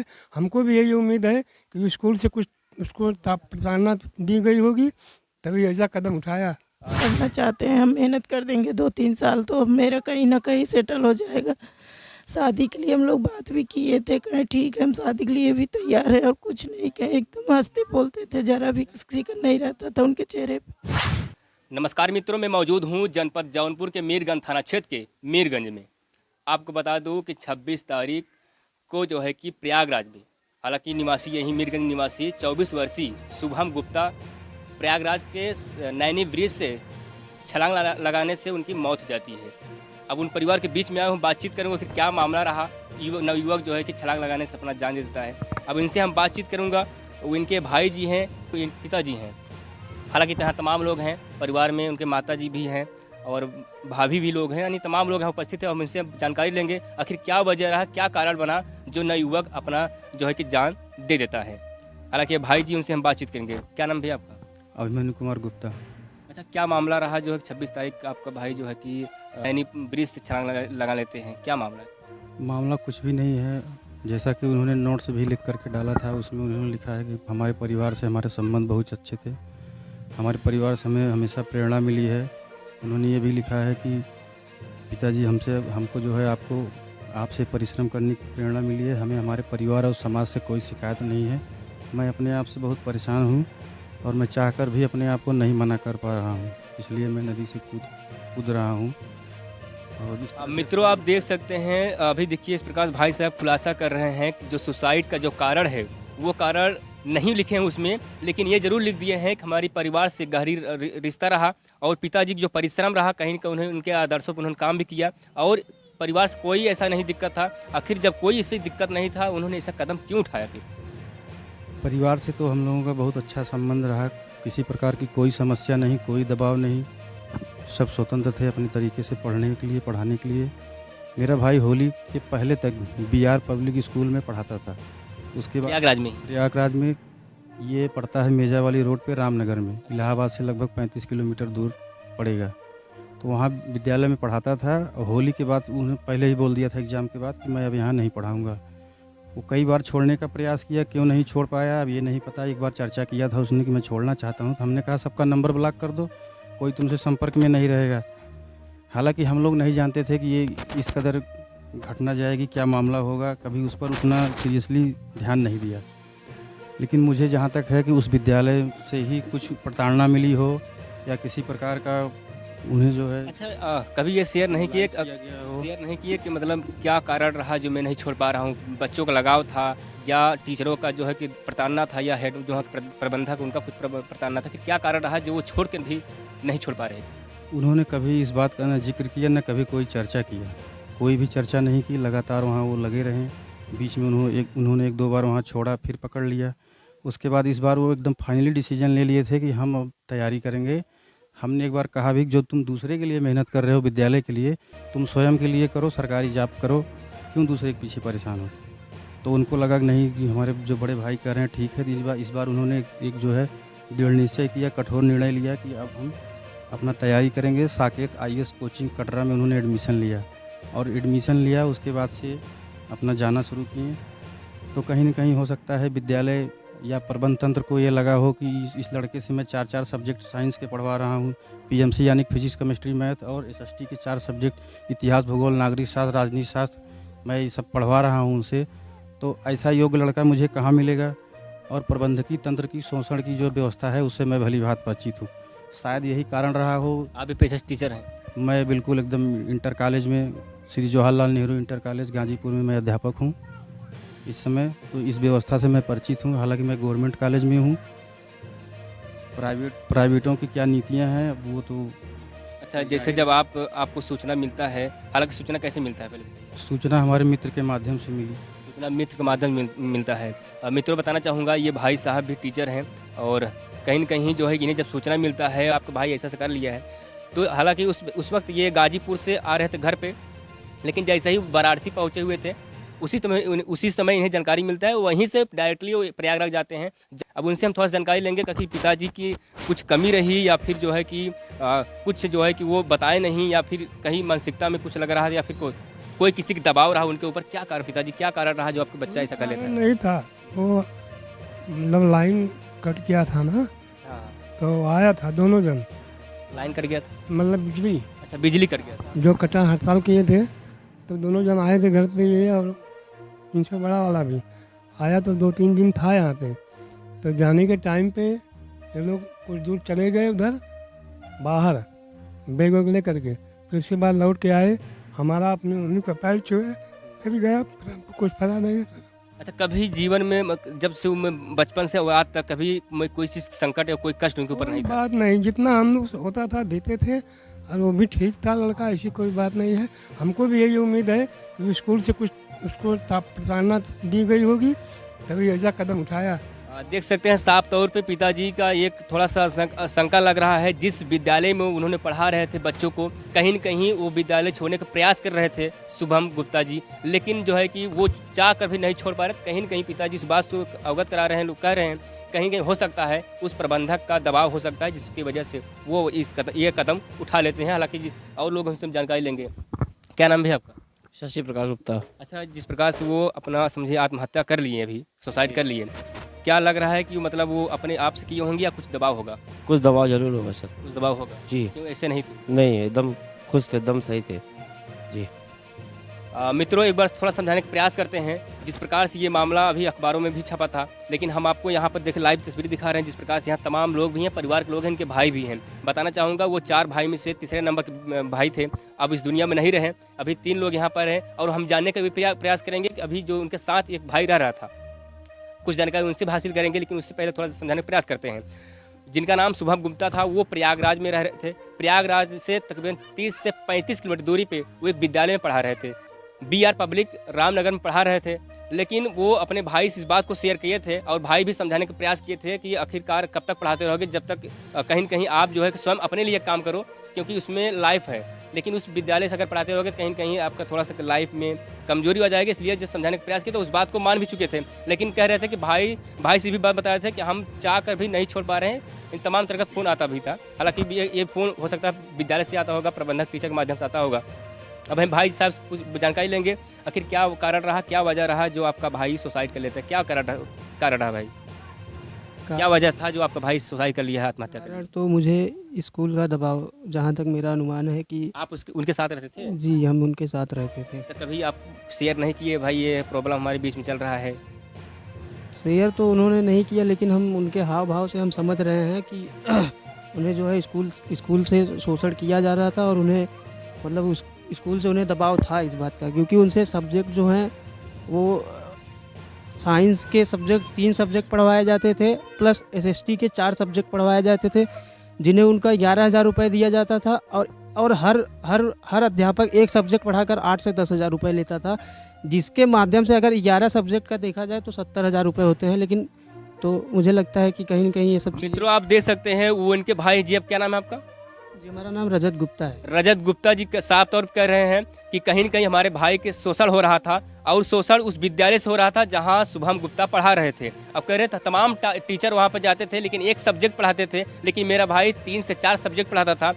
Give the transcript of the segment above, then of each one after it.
है। हमको भी यही उम्मीद है कि स्कूल से कुछ उसको प्रेरणा दी गई होगी, तभी ऐसा कदम उठाया। करना चाहते हैं, हम मेहनत कर देंगे 2-3 साल तो अब मेरा कहीं ना कहीं सेटल हो जाएगा। शादी के लिए हम लोग बात भी किए थे, कहें ठीक है हम शादी के लिए भी तैयार है, और कुछ नहीं कहें, एकदम हंसते बोलते थे, जरा भी किसी का नहीं रहता था उनके चेहरे पे। नमस्कार मित्रों, मैं मौजूद हूँ जनपद जौनपुर के मीरगंज थाना क्षेत्र के मीरगंज में। आपको बता दूँ कि 26 तारीख को जो है कि प्रयागराज में, हालांकि निवासी यही मीरगंज निवासी 24 वर्षीय शुभम गुप्ता प्रयागराज के नैनी ब्रिज से छलांग लगाने से उनकी मौत हो जाती है। अब उन परिवार के बीच में आया हूँ, बातचीत करूँगा कि क्या मामला रहा। नवयुवक जो है कि छलांग लगाने से अपना जान दे देता है। अब इनसे हम बातचीत करूँगा। वो इनके भाई जी हैं, पिताजी हैं, हालांकि यहाँ तमाम लोग हैं परिवार में, उनके माता जी भी हैं और भाभी भी लोग हैं, यानी तमाम लोग यहाँ उपस्थित हैं। हम इनसे जानकारी लेंगे आखिर क्या वजह रहा, क्या कारण बना जो नवयुवक अपना जो है कि जान दे देता है। हालांकि भाई जी, उनसे हम बातचीत करेंगे। क्या नाम भैया आपका? अभिमन्यु कुमार गुप्ता। अच्छा, क्या मामला रहा जो है 26 तारीख का आपका भाई जो है कि नैनी ब्रिज से छलांग लगा लेते हैं, क्या मामला है? मामला कुछ भी नहीं है, जैसा कि उन्होंने नोट्स भी लिख करके डाला था, उसमें उन्होंने लिखा है कि हमारे परिवार से हमारे संबंध बहुत अच्छे थे, हमारे परिवार से हमें हमेशा प्रेरणा मिली है। उन्होंने ये भी लिखा है कि पिताजी हमको जो है आपसे परिश्रम करने की प्रेरणा मिली है, हमें हमारे परिवार और समाज से कोई शिकायत नहीं है। मैं अपने आप से बहुत परेशान हूँ और मैं चाहकर भी अपने आप को नहीं मना कर पा रहा हूँ, इसलिए मैं नदी से कूद रहा हूँ। और मित्रों, आप देख सकते हैं, अभी देखिए इस प्रकार भाई साहब खुलासा कर रहे हैं कि जो सुसाइड का जो कारण है वो कारण नहीं लिखे हैं उसमें, लेकिन ये जरूर लिख दिए हैं कि हमारी परिवार से गहरी रिश्ता रहा और पिताजी जो परिश्रम रहा, कहीं ना कहीं उनके आदर्शों पर उन्होंने काम भी किया और परिवार से कोई ऐसा नहीं दिक्कत था। आखिर जब कोई ऐसी दिक्कत नहीं था, उन्होंने ऐसा कदम क्यों उठाया? फिर परिवार से तो हम लोगों का बहुत अच्छा संबंध रहा, किसी प्रकार की कोई समस्या नहीं, कोई दबाव नहीं, सब स्वतंत्र थे अपने तरीके से पढ़ने के लिए, पढ़ाने के लिए। मेरा भाई होली के पहले तक BR पब्लिक स्कूल में पढ़ाता था। उसके बाद प्रयागराज में ये पड़ता है मेजा वाली रोड पे, रामनगर में, इलाहाबाद से लगभग 35 किलोमीटर दूर पड़ेगा। तो वहाँ विद्यालय में पढ़ाता था और होली के बाद उन्होंने पहले ही बोल दिया था एग्ज़ाम के बाद कि मैं अब यहाँ नहीं पढ़ाऊँगा। वो कई बार छोड़ने का प्रयास किया, क्यों नहीं छोड़ पाया अब ये नहीं पता। एक बार चर्चा किया था उसने कि मैं छोड़ना चाहता हूँ, तो हमने कहा सबका नंबर ब्लॉक कर दो, कोई तुमसे संपर्क में नहीं रहेगा। हालांकि हम लोग नहीं जानते थे कि ये इस कदर घटना जाएगी, क्या मामला होगा, कभी उस पर उतना सीरियसली ध्यान नहीं दिया। लेकिन मुझे जहाँ तक है कि उस विद्यालय से ही कुछ प्रताड़ना मिली हो या किसी प्रकार का उन्हें जो है। अच्छा, कभी ये शेयर नहीं किए कि मतलब क्या कारण रहा जो मैं नहीं छोड़ पा रहा हूँ? बच्चों का लगाव था या टीचरों का जो है कि प्रताड़ना था या हेड जो है प्रबंधक उनका कुछ प्रताड़ना था, कि क्या कारण रहा जो वो छोड़ कर भी नहीं छोड़ पा रहे थे? उन्होंने कभी इस बात का न जिक्र किया, न कभी कोई चर्चा किया, कोई भी चर्चा नहीं की। लगातार वहाँ वो लगे रहे। बीच में उन्होंने 1-2 बार वहाँ छोड़ा, फिर पकड़ लिया। उसके बाद इस बार वो एकदम फाइनली डिसीजन ले लिए थे कि हम अब तैयारी करेंगे। हमने एक बार कहा भी, जो तुम दूसरे के लिए मेहनत कर रहे हो विद्यालय के लिए, तुम स्वयं के लिए करो, सरकारी जॉब करो, क्यों दूसरे के पीछे परेशान हो। तो उनको लगा कि नहीं, कि हमारे जो बड़े भाई कर रहे हैं ठीक है। इस बार उन्होंने एक जो है दृढ़ निश्चय किया, कठोर निर्णय लिया कि अब हम अपना तैयारी करेंगे। साकेत IAS कोचिंग कटरा में उन्होंने एडमिशन लिया। उसके बाद से अपना जाना शुरू किए। तो कहीं ना कहीं हो सकता है विद्यालय या प्रबंध तंत्र को ये लगा हो कि इस लड़के से मैं 4 सब्जेक्ट साइंस के पढ़वा रहा हूँ, PMC यानी फिजिक्स, केमिस्ट्री, मैथ, और SST के 4 सब्जेक्ट इतिहास, भूगोल, नागरिक शास्त्र, राजनीति शास्त्र, मैं ये सब पढ़वा रहा हूँ उनसे। तो ऐसा योग्य लड़का मुझे कहाँ मिलेगा, और प्रबंधकीय तंत्र की शोषण की जो व्यवस्था है उससे मैं भली भांति परिचित हूँ। शायद यही कारण रहा हो। आप भी पेशा टीचर हैं? मैं बिल्कुल एकदम इंटर कॉलेज में, श्री जवाहरलाल नेहरू इंटर कॉलेज गाजीपुर में मैं अध्यापक हूँ इस समय। तो इस व्यवस्था से मैं परिचित हूँ। हालांकि मैं गवर्नमेंट कॉलेज में हूँ। प्राइवेटों की क्या नीतियाँ हैं वो तो। अच्छा, जैसे जब आपको सूचना मिलता है, हालांकि सूचना कैसे मिलता है पहले बताइए? सूचना हमारे मित्र के माध्यम से मिली। सूचना मित्र के माध्यम मिलता है। मित्रों, बताना चाहूँगा ये भाई साहब भी टीचर हैं और कहीं न कहीं जो है इन्हें जब सूचना मिलता है आपका भाई ऐसा कर लिया है, तो हालांकि उस वक्त ये गाजीपुर से आ रहे थे घर पे, लेकिन जैसे ही वाराणसी पहुँचे हुए थे उसी समय इन्हें जानकारी मिलता है, वहीं से डायरेक्टली वो प्रयागराज जाते हैं। अब उनसे हम थोड़ा सा जानकारी लेंगे कि पिताजी की कुछ कमी रही या फिर जो है कि कुछ जो है कि वो बताए नहीं, या फिर कहीं मानसिकता में कुछ लग रहा है, या फिर कोई किसी का दबाव रहा उनके ऊपर? क्या कारण पिताजी क्या कारण रहा जो आपका बच्चा ऐसा कर लेता है? नहीं था वो, मतलब लाइन कट गया था ना, हाँ, तो आया था दोनों जन, लाइन कट गया था। मतलब बिजली अच्छा, बिजली कट गया था। जो कटा हड़ताल किए थे, तो दोनों जन आए थे घर पे, ये और इनसे बड़ा वाला भी आया, तो 2-3 दिन था यहाँ पे। तो जाने के टाइम पे ये लोग कुछ दूर चले गए उधर बाहर बैग वैग ले करके, फिर उसके बाद लौट के आए, हमारा अपने उन्हीं का पैर छुए, फिर गया, फिर हमको कुछ पता नहीं। अच्छा, कभी जीवन में जब से मैं बचपन से आज तक कभी कोई चीज़ संकट या कोई कष्ट उनके ऊपर नहीं था? बात नहीं, जितना हम लोग होता था देते थे, और वो भी ठीक था लड़का, ऐसी कोई बात नहीं है। हमको भी यही उम्मीद है कि स्कूल से कुछ उसको प्रेरणा दी गई होगी, तभी ऐसा कदम उठाया। देख सकते हैं साफ तौर पे पिताजी का एक थोड़ा सा शंका लग रहा है। जिस विद्यालय में उन्होंने पढ़ा रहे थे बच्चों को, कहीं न कहीं वो विद्यालय छोड़ने का प्रयास कर रहे थे शुभम गुप्ता जी, लेकिन जो है कि वो चाह कर भी नहीं छोड़ पा रहे। कहीं न कहीं पिताजी इस बात से अवगत करा रहे हैं, लोग कह रहे हैं कहीं कहीं हो सकता है उस प्रबंधक का दबाव हो सकता है, जिसकी वजह से वो ये कदम उठा लेते हैं। हालांकि और लोग हमसे जानकारी लेंगे। क्या नाम है आपका? शशि प्रकाश गुप्ता। अच्छा, जिस प्रकार से वो अपना समझिए आत्महत्या कर लिए, अभी सुसाइड कर लिए, क्या लग रहा है कि मतलब वो अपने आप से किए होंगे या कुछ दबाव होगा? कुछ दबाव जरूर होगा सर। कुछ दबाव होगा जी। क्यों ऐसे नहीं थे? नहीं, एकदम खुश थे, एकदम सही थे जी। मित्रों, एक बार थोड़ा समझाने का प्रयास करते हैं। जिस प्रकार से ये मामला अभी अखबारों में भी छपा था, लेकिन हम आपको यहाँ पर देख लाइव तस्वीरें दिखा रहे हैं। जिस प्रकार से यहाँ तमाम लोग भी हैं, परिवार के लोग हैं, इनके भाई भी हैं। बताना चाहूँगा वो 4 भाई में से तीसरे नंबर के भाई थे, अब इस दुनिया में नहीं रहे। अभी 3 लोग यहाँ पर हैं और हम जानने का भी प्रयास करेंगे कि अभी जो उनके साथ एक भाई रह रहा था, कुछ जानकारी उनसे भी हासिल करेंगे। लेकिन उससे पहले थोड़ा सा समझाने का प्रयास करते हैं। जिनका नाम शुभम गुप्ता था, वो प्रयागराज में रह रहे थे। प्रयागराज से तकरीबन 30 से 35 किलोमीटर दूरी पे वो एक विद्यालय में पढ़ा रहे थे, BR पब्लिक रामनगर में पढ़ा रहे थे। लेकिन वो अपने भाई से इस बात को शेयर किए थे और भाई भी समझाने का प्रयास किए थे कि आखिरकार कब तक पढ़ाते रहोगे, जब तक कहीं न कहीं आप जो है स्वयं अपने लिए काम करो, क्योंकि उसमें लाइफ है। लेकिन उस विद्यालय से अगर पढ़ाते रहोगे कहीं न कहीं आपका थोड़ा सा लाइफ में कमजोरी आ जाएगी। इसलिए जब समझाने का प्रयास किया तो उस बात को मान भी चुके थे, लेकिन कह रहे थे कि भाई से भी बात बताए थे कि हम चाह कर भी नहीं छोड़ पा रहे हैं। इन तमाम तरह का फ़ोन आता भी था। हालांकि ये फ़ोन हो सकता है विद्यालय से आता होगा, प्रबंधक टीचर के माध्यम से आता होगा। अब हम भाई साहब से कुछ जानकारी लेंगे, आखिर क्या कारण रहा, क्या वजह रहा जो आपका भाई सुसाइड कर लेता है? क्या कारण रहा भाई? क्या वजह था जो आपका भाई सुसाइड कर लिया है, आत्महत्या कर लिया? कारण तो मुझे स्कूल का दबाव, जहाँ तक मेरा अनुमान है कि आप उनके साथ रहते थे? जी, हम उनके साथ रहते थे। तो कभी आप शेयर नहीं किए भाई ये प्रॉब्लम हमारे बीच में चल रहा है? शेयर तो उन्होंने नहीं किया, लेकिन हम उनके हाव भाव से हम समझ रहे हैं कि उन्हें जो है स्कूल से शोषण किया जा रहा था, और उन्हें मतलब उस स्कूल से उन्हें दबाव था इस बात का, क्योंकि उनसे सब्जेक्ट जो हैं वो साइंस के सब्जेक्ट 3 सब्जेक्ट पढ़वाए जाते थे, प्लस SST के 4 सब्जेक्ट पढ़वाए जाते थे, जिन्हें उनका 11,000 रुपये दिया जाता था। और हर अध्यापक एक सब्जेक्ट पढ़ाकर 8 से 10,000 रुपये लेता था, जिसके माध्यम से अगर 11 सब्जेक्ट का देखा जाए तो 70,000 रुपये होते हैं। लेकिन तो मुझे लगता है कि कहीं न कहीं ये सब चीज़ें। मित्रों, आप देख सकते हैं वो इनके भाई जी। अब क्या नाम है आपका? जी, हमारा नाम रजत गुप्ता है। रजत गुप्ता जी साफ तौर पर कह रहे हैं कि कहीं न कहीं हमारे भाई के शोषण हो रहा था, और शोषण उस विद्यालय से हो रहा था जहां शुभम गुप्ता पढ़ा रहे थे। अब कह रहे थे तमाम टीचर वहां पर जाते थे, लेकिन एक सब्जेक्ट पढ़ाते थे, लेकिन मेरा भाई 3 से 4 सब्जेक्ट पढ़ाता था।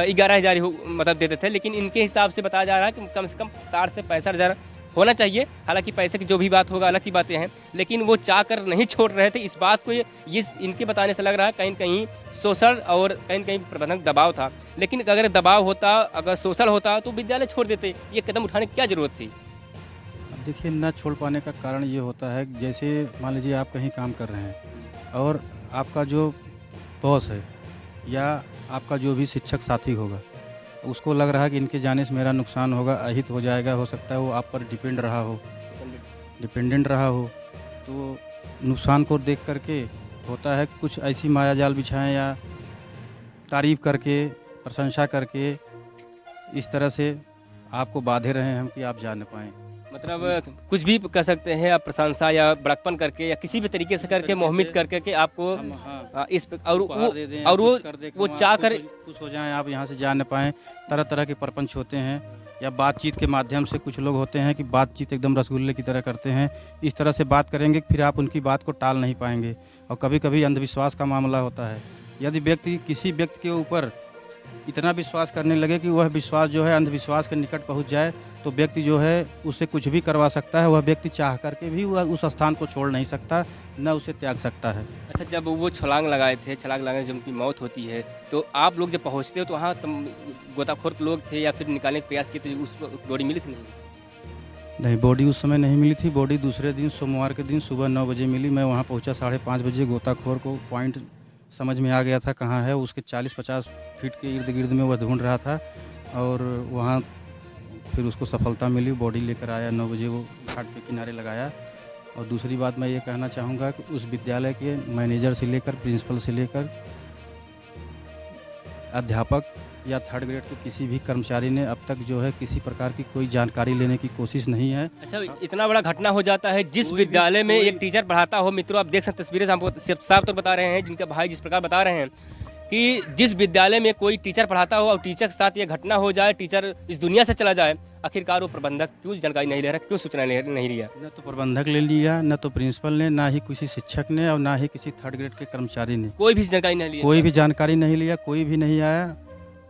11,000 मतलब देते थे, लेकिन इनके हिसाब से बताया जा रहा है कि कम से कम 60 से 65,000 होना चाहिए। हालांकि पैसे की जो भी बात होगा अलग की बातें हैं, लेकिन वो चाह कर नहीं छोड़ रहे थे। इस बात को इनके बताने से लग रहा है कहीं न कहीं शोषण और कहीं न कहीं प्रबंधक दबाव था। लेकिन अगर दबाव होता, अगर शोषण होता तो विद्यालय छोड़ देते। ये कदम उठाने की क्या जरूरत थी? अब देखिए, न छोड़ पाने का कारण ये होता है कि जैसे मान लीजिए आप कहीं काम कर रहे हैं और आपका जो बॉस है या आपका जो भी शिक्षक साथी होगा, उसको लग रहा है कि इनके जाने से मेरा नुकसान होगा, अहित हो जाएगा, हो सकता है वो आप पर डिपेंडेंट रहा हो, तो नुकसान को देख करके होता है कुछ ऐसी माया जाल बिछाएं या तारीफ़ करके, प्रशंसा करके इस तरह से आपको बांधे रहे हम कि आप जा न पाएँ। मतलब कुछ भी कर सकते हैं आप, प्रशंसा या बड़कपन करके या किसी भी तरीके से करके मोहित करके आपको इस और वो चाह कर खुश हो जाएं, आप यहाँ से जा न पाएँ। तरह तरह के प्रपंच होते हैं, या बातचीत के माध्यम से कुछ लोग होते हैं कि बातचीत एकदम रसगुल्ले की तरह करते हैं। इस तरह से बात करेंगे कि फिर आप उनकी बात को टाल नहीं पाएंगे। और कभी कभी अंधविश्वास का मामला होता है। यदि किसी व्यक्ति के ऊपर इतना विश्वास करने लगे कि वह विश्वास जो है अंधविश्वास के निकट पहुंच जाए, तो व्यक्ति जो है उससे कुछ भी करवा सकता है। वह व्यक्ति चाह करके भी वह उस स्थान को छोड़ नहीं सकता, न उसे त्याग सकता है। अच्छा, जब वो छलांग लगाए थे, छलांग लगाने जब उनकी मौत होती है, तो आप लोग जब पहुँचते हो तो वहाँ गोताखोर लोग थे या फिर निकालने का प्रयास किए, तो उस बॉडी मिली थी? नहीं, बॉडी उस समय नहीं मिली थी। बॉडी दूसरे दिन सोमवार के दिन सुबह 9 बजे मिली। मैं वहाँ पहुँचा 5:30 बजे। गोताखोर को पॉइंट समझ में आ गया था कहाँ है। उसके 40-50 फीट के इर्द गिर्द में वह ढूंढ रहा था और वहाँ फिर उसको सफलता मिली। बॉडी लेकर आया 9 बजे, वो घाट पे किनारे लगाया। और दूसरी बात मैं ये कहना चाहूँगा कि उस विद्यालय के मैनेजर से लेकर, प्रिंसिपल से लेकर अध्यापक या 3rd ग्रेड के किसी भी कर्मचारी ने अब तक जो है किसी प्रकार की कोई जानकारी लेने की कोशिश नहीं है। अच्छा, इतना बड़ा घटना हो जाता है जिस विद्यालय में एक टीचर पढ़ाता हो। मित्रों, आप देख सकते हैं तस्वीरें हमको साफ तौर बता रहे हैं, जिनका भाई जिस प्रकार बता रहे हैं कि जिस विद्यालय में कोई टीचर पढ़ाता हो और टीचर के साथ ये घटना हो जाए, टीचर इस दुनिया से चला जाए, आखिरकार वो प्रबंधक क्यों जानकारी नहीं ले रहा, क्यों सूचना नहीं लिया? न तो प्रबंधक ले लिया, न तो प्रिंसिपल ने, ना ही किसी शिक्षक ने और ना ही किसी 3rd ग्रेड के कर्मचारी ने। कोई भी जानकारी नहीं लिया? कोई भी जानकारी नहीं लिया, कोई भी नहीं आया।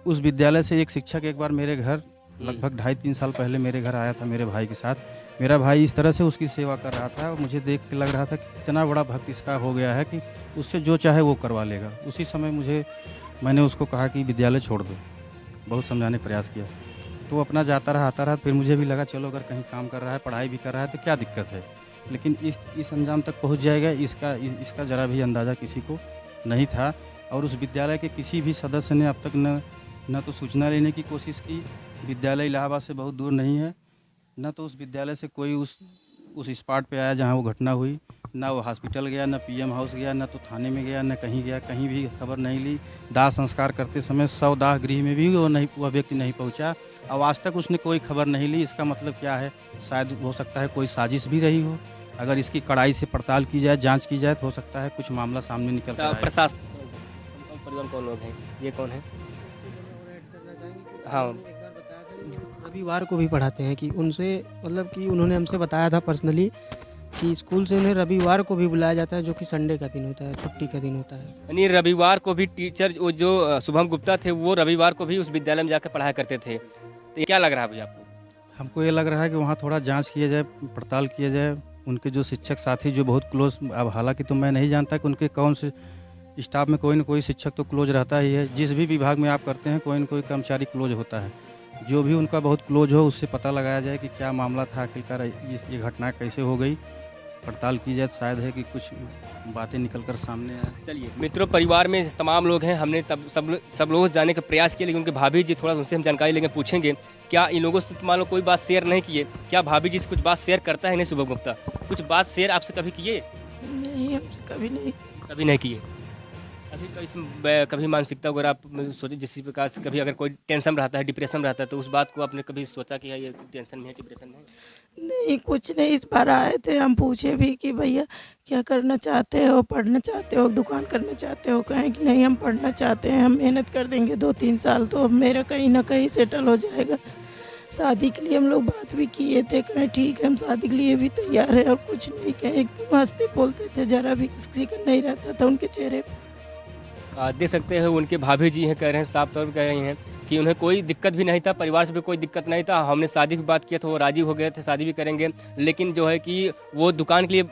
उस विद्यालय से एक शिक्षक एक बार मेरे घर लगभग 2.5-3 साल पहले मेरे घर आया था मेरे भाई के साथ। मेरा भाई इस तरह से उसकी सेवा कर रहा था, मुझे देख के लग रहा था कि इतना बड़ा भक्त इसका हो गया है कि उससे जो चाहे वो करवा लेगा। उसी समय मैंने उसको कहा कि विद्यालय छोड़ दो। बहुत समझाने का प्रयास किया तो वो अपना जाता रहा, आता रहा। फिर मुझे भी लगा चलो, अगर कहीं काम कर रहा है, पढ़ाई भी कर रहा है तो क्या दिक्कत है, लेकिन इस अंजाम तक पहुंच जाएगा इसका ज़रा भी अंदाज़ा किसी को नहीं था। और उस विद्यालय के किसी भी सदस्य ने अब तक न तो सूचना लेने की कोशिश की। विद्यालय इलाहाबाद से बहुत दूर नहीं है। न तो उस विद्यालय से कोई उस स्पॉट पे आया जहाँ वो घटना हुई, ना वो हॉस्पिटल गया, ना पीएम हाउस गया, ना तो थाने में गया, ना कहीं गया, कहीं भी खबर नहीं ली। दाह संस्कार करते समय दाह गृह में भी वह व्यक्ति नहीं पहुंचा और आज तक उसने कोई खबर नहीं ली। इसका मतलब क्या है? शायद हो सकता है कोई साजिश भी रही हो। अगर इसकी कड़ाई से पड़ताल की जाए, जाँच की जाए तो हो सकता है कुछ मामला सामने निकल कर आए। प्रशासन परिवार कौन लोग हैं? ये कौन है? हाँ, रविवार को भी पढ़ाते हैं कि उनसे मतलब कि उन्होंने हमसे बताया था पर्सनली कि स्कूल से उन्हें रविवार को भी बुलाया जाता है, जो कि संडे का दिन होता है, छुट्टी का दिन होता है। यानी रविवार को भी टीचर जो शुभम गुप्ता थे वो रविवार को भी उस विद्यालय में जाकर पढ़ाया करते थे। तो ये क्या लग रहा है भैया आपको? हमको ये लग रहा है कि वहाँ थोड़ा जांच किया जाए, पड़ताल किया जाए। उनके जो शिक्षक साथी जो बहुत क्लोज, अब हालांकि तो मैं नहीं जानता कि उनके कौन से स्टाफ में कोई न कोई शिक्षक तो क्लोज रहता ही है। जिस भी विभाग में आप करते हैं कोई न कोई कर्मचारी क्लोज होता है। जो भी उनका बहुत क्लोज हो उससे पता लगाया जाए कि क्या मामला था, आखिरकार ये घटना कैसे हो गई, पड़ताल की जाए। शायद है कि कुछ बातें निकल कर सामने आए। चलिए मित्रों, परिवार में तमाम लोग हैं, हमने तब सब लोग जानने का प्रयास किया, लेकिन उनके भाभी जी थोड़ा उनसे हम जानकारी लेंगे, पूछेंगे क्या इन लोगों से मान लो कोई बात शेयर नहीं किए, क्या भाभी जी से कुछ बात शेयर करता है नहीं शुभम गुप्ता? कुछ बात शेयर आपसे कभी किए? नहीं, हमसे कभी नहीं। कभी नहीं किए। कभी मानसिकता वगैरह आप सोचे जिस प्रकार से, कभी अगर कोई टेंशन रहता है, डिप्रेशन रहता है, तो उस बात को आपने कभी सोचा कि ये टेंशन में है, डिप्रेशन में है? नहीं, कुछ नहीं। इस बार आए थे, हम पूछे भी कि भैया क्या करना चाहते हो, पढ़ना चाहते हो, दुकान करना चाहते हो? कहें कि नहीं, हम पढ़ना चाहते हैं, हम मेहनत कर देंगे 2-3 साल तो अब मेरा कहीं ना कहीं सेटल हो जाएगा। शादी के लिए हम लोग बात भी किए थे, कहें ठीक है हम शादी के लिए भी तैयार है, और कुछ नहीं कहें, एकदम हंसते बोलते थे, जरा भी किसी का नहीं रहता था उनके चेहरे पर। देख सकते हैं उनके भाभी जी हैं, कह रहे हैं, साफ तौर पर कह रही हैं कि उन्हें कोई दिक्कत भी नहीं था, परिवार से भी कोई दिक्कत नहीं था। हमने शादी की बात किया तो वो राजी हो गए थे, शादी भी करेंगे, लेकिन जो है कि वो दुकान के लिए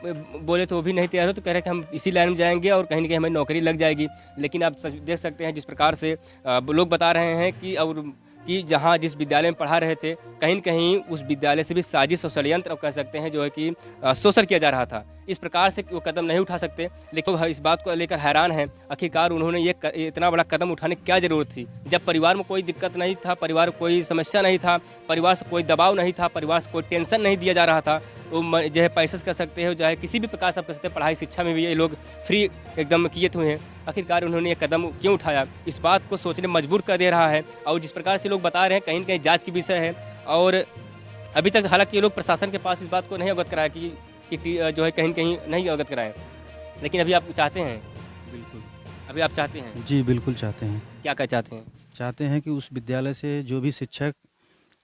बोले तो वो भी नहीं तैयार हो, तो कह रहे कि हम इसी लाइन में जाएंगे और कहीं ना कहीं हमें नौकरी लग जाएगी। लेकिन आप देख सकते हैं जिस प्रकार से लोग बता रहे हैं कि जहाँ जिस विद्यालय में पढ़ा रहे थे, कहीं न कहीं उस विद्यालय से भी साजिश और षड्यंत्र कह सकते हैं जो है कि शोषण किया जा रहा था। इस प्रकार से वो कदम नहीं उठा सकते, लेकिन इस बात को लेकर हैरान हैं आखिरकार उन्होंने ये इतना बड़ा कदम उठाने की क्या ज़रूरत थी, जब परिवार में कोई दिक्कत नहीं था, परिवार कोई समस्या नहीं था, परिवार से कोई दबाव नहीं था, परिवार से कोई टेंशन नहीं दिया जा रहा था। वो जो है पैसे से कर सकते हो, जो है किसी भी प्रकार से आप कर सकते हैं, पढ़ाई शिक्षा में भी ये लोग फ्री एकदम किए हुए हैं। आखिरकार उन्होंने ये कदम क्यों उठाया, इस बात को सोचने मजबूर कर दे रहा है। और जिस प्रकार से लोग बता रहे हैं कहीं न कहीं जाँच की विषय है, और अभी तक हालांकि ये लोग प्रशासन के पास इस बात को नहीं अवगत कराया कि जो है कहीं न कहीं नहीं अवगत कराएं, लेकिन अभी आप चाहते हैं? बिल्कुल, अभी आप चाहते हैं? जी बिल्कुल चाहते हैं। क्या क्या चाहते हैं? चाहते हैं कि उस विद्यालय से जो भी शिक्षक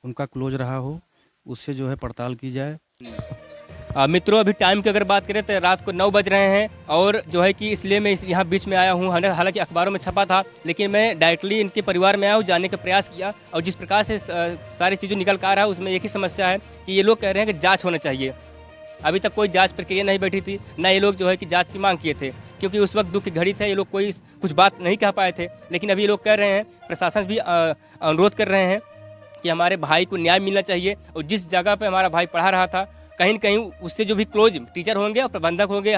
उनका क्लोज रहा हो उससे जो है पड़ताल की जाए मित्रों अभी टाइम की अगर बात करें तो रात को 9 बज रहे हैं और जो है कि इसलिए मैं यहाँ बीच में आया हूँ। हालांकि अखबारों में छपा था, लेकिन मैं डायरेक्टली इनके परिवार में आया हूँ, जानने का प्रयास किया और जिस प्रकार से सारी चीज़ें निकल कर आ रहा है उसमें एक ही समस्या है कि ये लोग कह रहे हैं कि जाँच होना चाहिए। अभी तक कोई जांच प्रक्रिया नहीं बैठी थी, ना ये लोग जो है कि जांच की मांग किए थे, क्योंकि उस वक्त दुख की घड़ी थे, ये लोग कोई कुछ बात नहीं कह पाए थे। लेकिन अभी ये लोग कह रहे हैं, प्रशासन भी अनुरोध कर रहे हैं कि हमारे भाई को न्याय मिलना चाहिए और जिस जगह पे हमारा भाई पढ़ा रहा था कहीं न कहीं उससे जो भी क्लोज टीचर होंगे और प्रबंधक होंगे,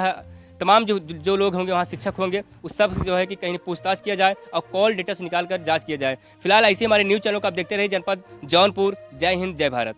तमाम जो लोग होंगे वहाँ शिक्षक होंगे, उस सब से जो है कि कहीं पूछताछ किया जाए और कॉल डेटा से निकाल कर जाँच किया जाए। फिलहाल ऐसे हमारे न्यूज़ चैनल को आप देखते रहिए जनपद जौनपुर। जय हिंद, जय भारत।